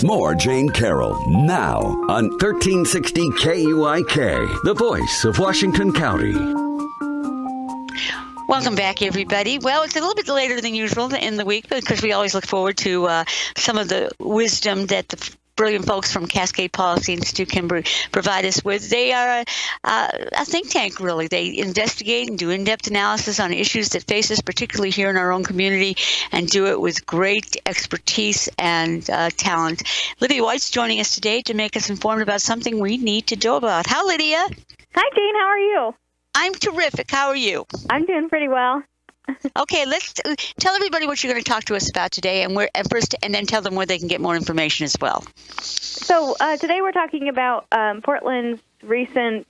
More Jane Carroll now on 1360 KUIK, the voice of Washington County. Welcome back, everybody. Well, it's a little bit later than usual in the week because we always look forward to some of the wisdom that the brilliant folks from Cascade Policy Institute can provide us with. They are a think tank, really. They investigate and do in-depth analysis on issues that face us, particularly here in our own community, and do it with great expertise and talent. Lydia White's joining us today to make us informed about something we need to know about. Hi, Lydia. Hi, Jane. How are you? I'm terrific. How are you? I'm doing pretty well. Okay, let's tell everybody what you're going to talk to us about today, and then tell them where they can get more information as well. So today we're talking about Portland's recent,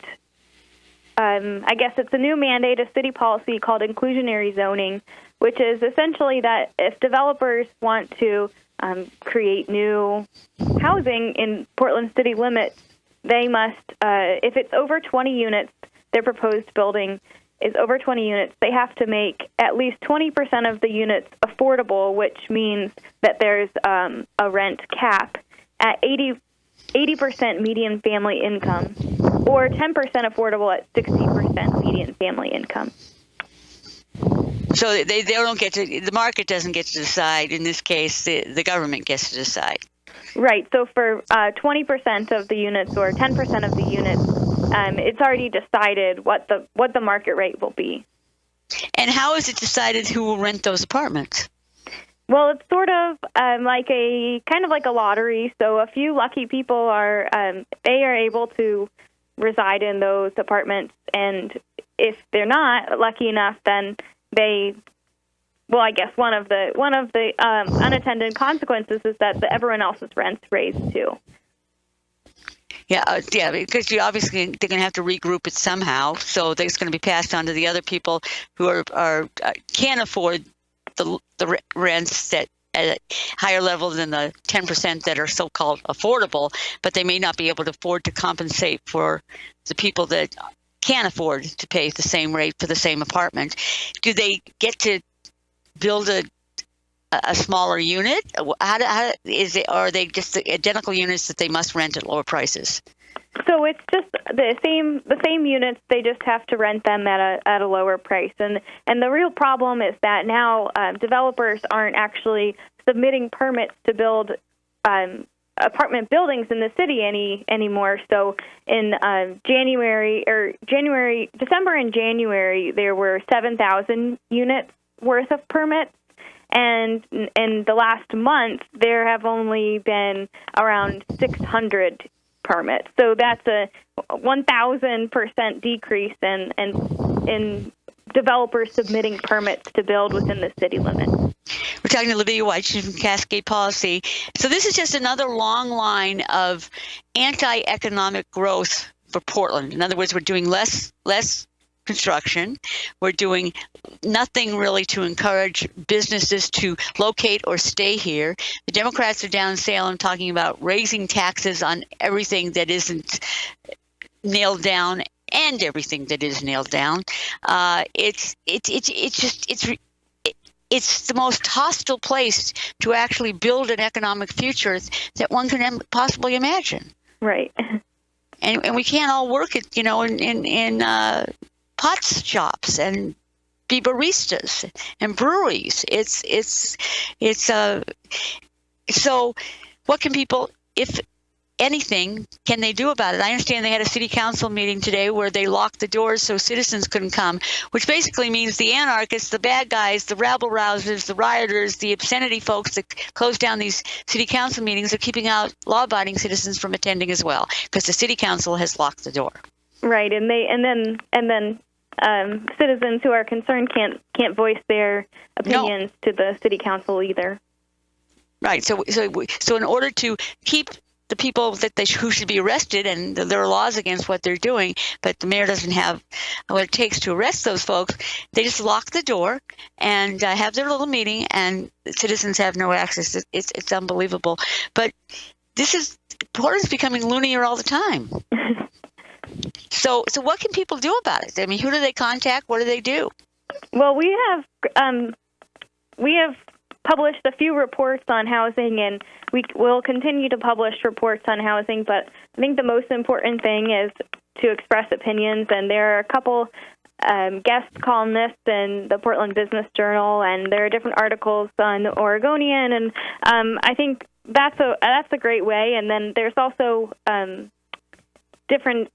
I guess it's a new mandate, a city policy called Inclusionary zoning, which is essentially that if developers want to create new housing in Portland city limits, they must, if it's over 20 units, their proposed building is over 20 units, they have to make at least 20% of the units affordable, which means that there's a rent cap at 80% median family income, or 10% affordable at 60% median family income. So they don't get to, the market doesn't get to decide. In this case, the government gets to decide. Right. So for 20% of the units or 10% of the units, it's already decided what the market rate will be. And how is it decided who will rent those apartments? Well, it's sort of like a lottery. So a few lucky people are able to reside in those apartments, and if they're not lucky enough, then they. Well, I guess one of the unintended consequences is that everyone else's rent's raised too. Yeah, because they're going to have to regroup it somehow, so it's going to be passed on to the other people who are can't afford the rents that at a higher level than the 10% that are so-called affordable, but they may not be able to afford to compensate for the people that can't afford to pay the same rate for the same apartment. Do they get to build a smaller unit? How is it? Or are they just the identical units that they must rent at lower prices? So it's just the same units. They just have to rent them at a lower price. And the real problem is that now developers aren't actually submitting permits to build apartment buildings in the city anymore. So in December and January, there were 7,000 units worth of permits. And in the last month, there have only been around 600 permits. So that's a 1,000% decrease in developers submitting permits to build within the city limits. We're talking to Lydia White, she's from Cascade Policy. So this is just another long line of anti-economic growth for Portland. In other words, we're doing less construction. We're doing nothing really to encourage businesses to locate or stay here. The Democrats are down in Salem talking about raising taxes on everything that isn't nailed down and everything that is nailed down. It's the most hostile place to actually build an economic future that one can possibly imagine. Right. And we can't all work it, in pot shops and be baristas and breweries. So what can people, if anything, can they do about it? I understand they had a city council meeting today where they locked the doors so citizens couldn't come, which basically means the anarchists, the bad guys, the rabble-rousers, the rioters, the obscenity folks that close down these city council meetings are keeping out law-abiding citizens from attending as well, because the city council has locked the door. Right, and then citizens who are concerned can't voice their opinions to the city council either. Right. So in order to keep the people who should be arrested, and there are laws against what they're doing, but the mayor doesn't have what it takes to arrest those folks, they just lock the door and have their little meeting, and citizens have no access. It's unbelievable. But Portland's becoming loonier all the time. So what can people do about it? I mean, who do they contact? What do they do? Well, we have published a few reports on housing, and we will continue to publish reports on housing, but I think the most important thing is to express opinions, and there are a couple guest columnists in the Portland Business Journal, and there are different articles on the Oregonian, and I think that's a great way. And then there's also different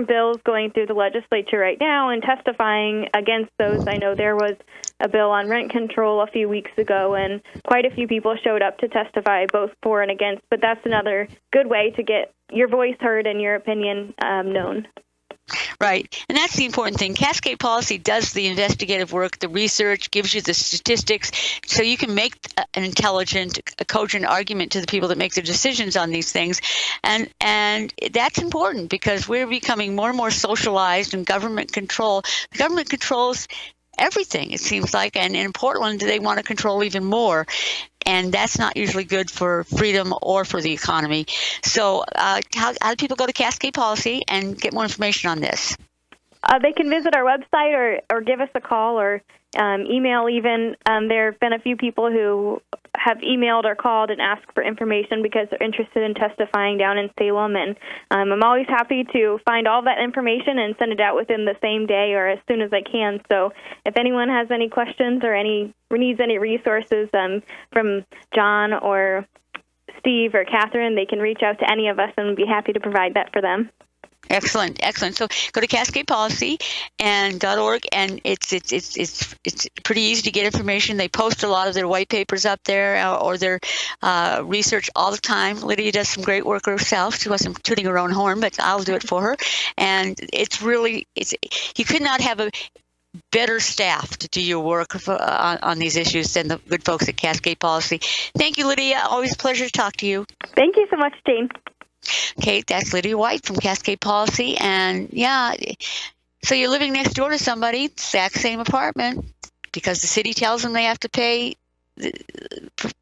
bills going through the legislature right now and testifying against those. I know there was a bill on rent control a few weeks ago, and quite a few people showed up to testify both for and against, but that's another good way to get your voice heard and your opinion known. Right. And that's the important thing. Cascade Policy does the investigative work, the research, gives you the statistics, so you can make an intelligent, a cogent argument to the people that make the decisions on these things. And that's important because we're becoming more and more socialized and government control. The government controls everything, it seems like, and in Portland they want to control even more, and that's not usually good for freedom or for the economy. So how do people go to Cascade Policy and get more information on this? They can visit our website or give us a call or email even. There have been a few people who have emailed or called and asked for information because they're interested in testifying down in Salem, and I'm always happy to find all that information and send it out within the same day or as soon as I can. So if anyone has any questions or needs any resources from John or Steve or Catherine, they can reach out to any of us and we'd be happy to provide that for them. Excellent. So go to CascadePolicy and .org, and it's pretty easy to get information. They post a lot of their white papers up there or their research all the time. Lydia does some great work herself. She wasn't tooting her own horn, but I'll do it for her. And you could not have a better staff to do your work on these issues than the good folks at Cascade Policy. Thank you, Lydia. Always a pleasure to talk to you. Thank you so much, Jane. Okay, that's Lydia White from Cascade Policy. And yeah, so you're living next door to somebody, exact same apartment, because the city tells them they have to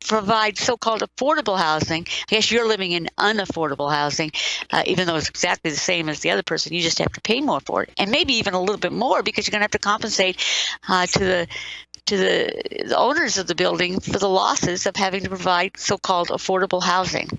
provide so-called affordable housing. I guess you're living in unaffordable housing, even though it's exactly the same as the other person. You just have to pay more for it, and maybe even a little bit more because you're going to have to compensate to the owners of the building for the losses of having to provide so-called affordable housing.